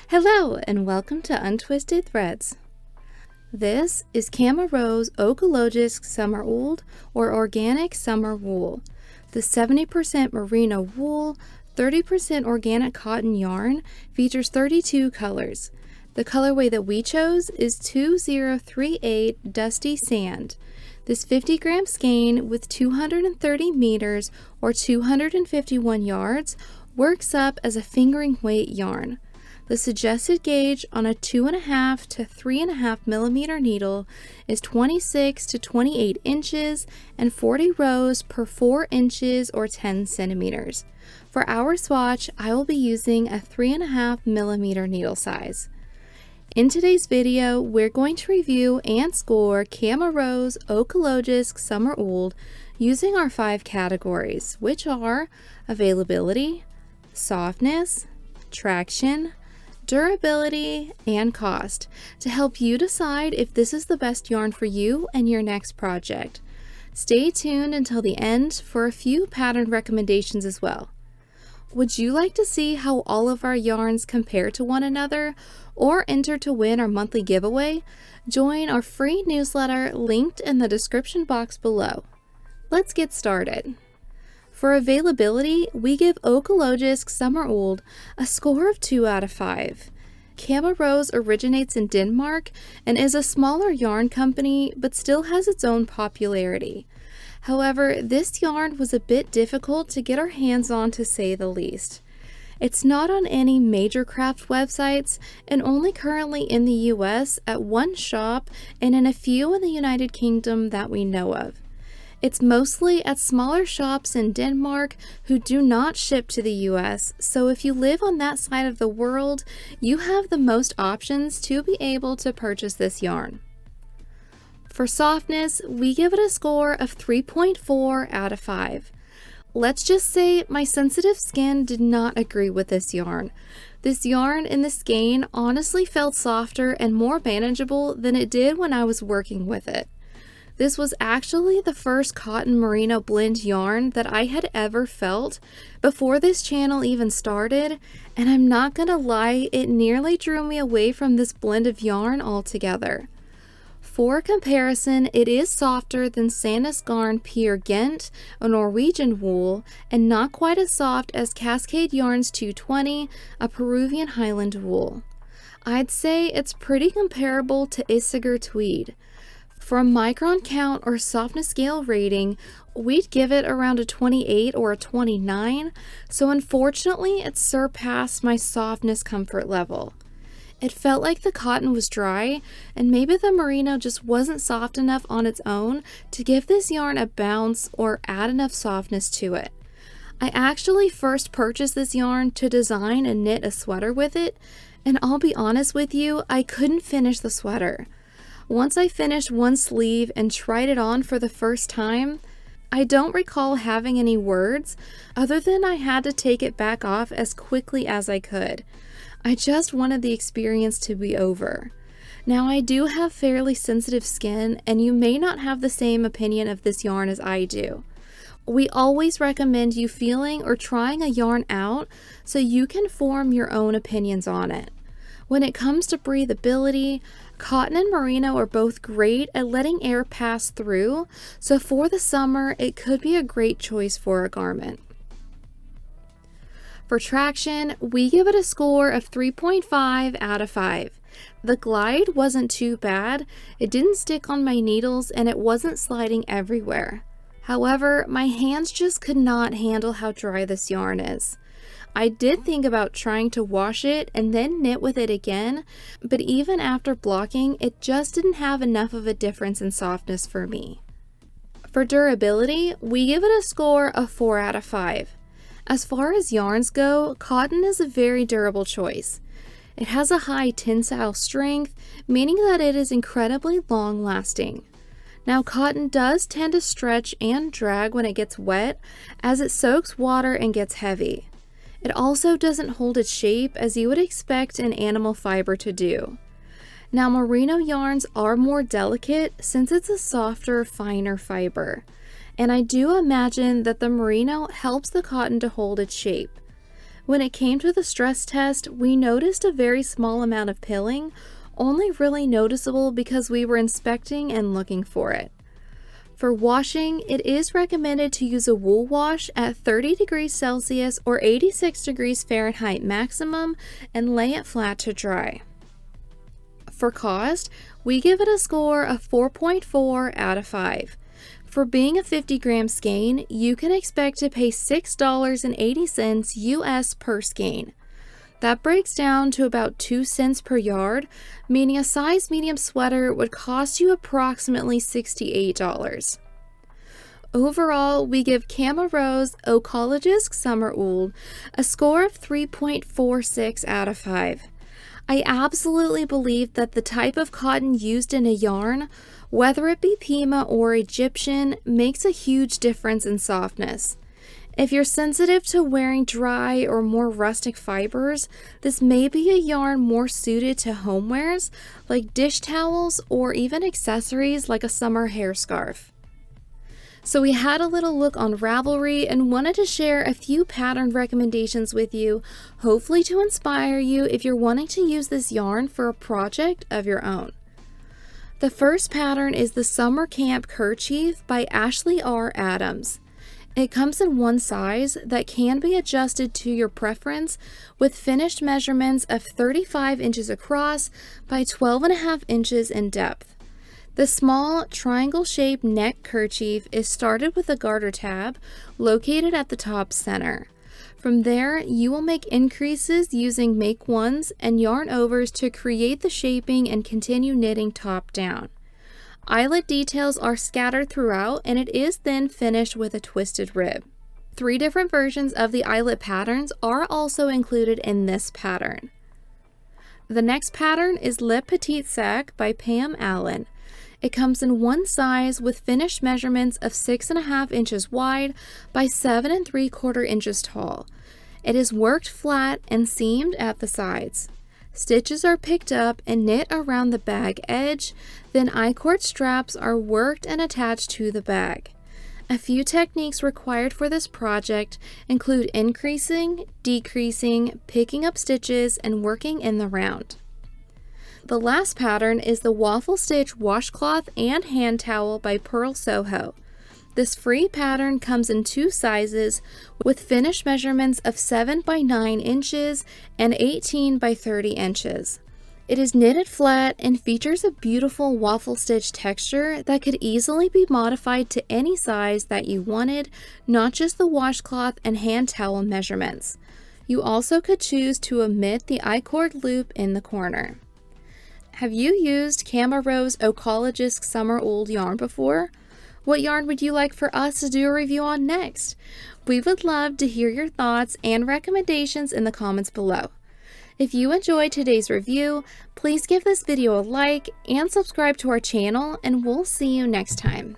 Hello and welcome to Untwisted Threads. This is CaMaRose Okologisk Summeruld or organic summer wool. The 70% merino wool, 30% organic cotton yarn features 32 colors. The colorway that we chose is 2038 Dusty Sand. This 50-gram skein with 230 meters or 251 yards works up as a fingering weight yarn. The suggested gauge on a 2.5 to 3.5 millimeter needle is 26 to 28 inches and 40 rows per 4 inches or 10 centimeters. For our swatch, I will be using a 3.5 millimeter needle size. In today's video, we're going to review and score CaMaRose Okologisk Summeruld using our 5 categories, which are availability, softness, traction, durability, and cost, to help you decide if this is the best yarn for you and your next project. Stay tuned until the end for a few pattern recommendations as well. Would you like to see how all of our yarns compare to one another or enter to win our monthly giveaway? Join our free newsletter linked in the description box below. Let's get started. For availability, we give Økologisk Summeruld a score of 2 out of 5. CaMaRose originates in Denmark and is a smaller yarn company but still has its own popularity. However, this yarn was a bit difficult to get our hands on, to say the least. It's not on any major craft websites and only currently in the US at one shop and in a few in the United Kingdom that we know of. It's mostly at smaller shops in Denmark who do not ship to the US, so if you live on that side of the world, you have the most options to be able to purchase this yarn. For softness, we give it a score of 3.4 out of 5. Let's just say my sensitive skin did not agree with this yarn. This yarn in the skein honestly felt softer and more manageable than it did when I was working with it. This was actually the first cotton merino blend yarn that I had ever felt before this channel even started, and I'm not gonna lie, it nearly drew me away from this blend of yarn altogether. For comparison, it is softer than Sandnesgarn Peer Gent, a Norwegian wool, and not quite as soft as Cascade Yarns 220, a Peruvian Highland wool. I'd say it's pretty comparable to Isager tweed. For a micron count or softness scale rating, we'd give it around a 28 or a 29, so unfortunately it surpassed my softness comfort level. It felt like the cotton was dry, and maybe the merino just wasn't soft enough on its own to give this yarn a bounce or add enough softness to it. I actually first purchased this yarn to design and knit a sweater with it, and I'll be honest with you, I couldn't finish the sweater. Once I finished one sleeve and tried it on for the first time, I don't recall having any words other than I had to take it back off as quickly as I could. I just wanted the experience to be over. Now, I do have fairly sensitive skin, and you may not have the same opinion of this yarn as I do. We always recommend you feeling or trying a yarn out so you can form your own opinions on it. When it comes to breathability, cotton and merino are both great at letting air pass through, so for the summer, it could be a great choice for a garment. For traction, we give it a score of 3.5 out of 5. The glide wasn't too bad, it didn't stick on my needles, and it wasn't sliding everywhere. However, my hands just could not handle how dry this yarn is. I did think about trying to wash it and then knit with it again, but even after blocking, it just didn't have enough of a difference in softness for me. For durability, we give it a score of 4 out of 5. As far as yarns go, cotton is a very durable choice. It has a high tensile strength, meaning that it is incredibly long-lasting. Now, cotton does tend to stretch and drag when it gets wet, as it soaks water and gets heavy. It also doesn't hold its shape as you would expect an animal fiber to do. Now, merino yarns are more delicate since it's a softer, finer fiber, and I do imagine that the merino helps the cotton to hold its shape. When it came to the stress test, we noticed a very small amount of pilling, only really noticeable because we were inspecting and looking for it. For washing, it is recommended to use a wool wash at 30 degrees Celsius or 86 degrees Fahrenheit maximum and lay it flat to dry. For cost, we give it a score of 4.4 out of 5. For being a 50-gram skein, you can expect to pay $6.80 US per skein. That breaks down to about 2 cents per yard, meaning a size medium sweater would cost you approximately $68. Overall, we give CaMaRose Okologisk Summeruld a score of 3.46 out of 5. I absolutely believe that the type of cotton used in a yarn, whether it be Pima or Egyptian, makes a huge difference in softness. If you're sensitive to wearing dry or more rustic fibers, this may be a yarn more suited to homewares like dish towels or even accessories like a summer hair scarf. So we had a little look on Ravelry and wanted to share a few pattern recommendations with you, hopefully to inspire you if you're wanting to use this yarn for a project of your own. The first pattern is the Summer Camp Kerchief by Ashley R. Adams. It comes in one size that can be adjusted to your preference with finished measurements of 35 inches across by 12.5 inches in depth. The small triangle-shaped neck kerchief is started with a garter tab located at the top center. From there, you will make increases using make ones and yarn overs to create the shaping and continue knitting top down. Eyelet details are scattered throughout, and it is then finished with a twisted rib. 3 different versions of the eyelet patterns are also included in this pattern. The next pattern is Le Petit Sac by Pam Allen. It comes in one size with finished measurements of 6.5 inches wide by 7 3/4 inches tall. It is worked flat and seamed at the sides. Stitches are picked up and knit around the bag edge, then I-cord straps are worked and attached to the bag. A few techniques required for this project include increasing, decreasing, picking up stitches, and working in the round. The last pattern is the Waffle Stitch Washcloth and Hand Towel by Purl Soho. This free pattern comes in 2 sizes with finished measurements of 7 by 9 inches and 18 by 30 inches. It is knitted flat and features a beautiful waffle stitch texture that could easily be modified to any size that you wanted, not just the washcloth and hand towel measurements. You also could choose to omit the I-cord loop in the corner. Have you used CaMaRose Okologisk Summeruld yarn before? What yarn would you like for us to do a review on next? We would love to hear your thoughts and recommendations in the comments below. If you enjoyed today's review, please give this video a like and subscribe to our channel, and we'll see you next time.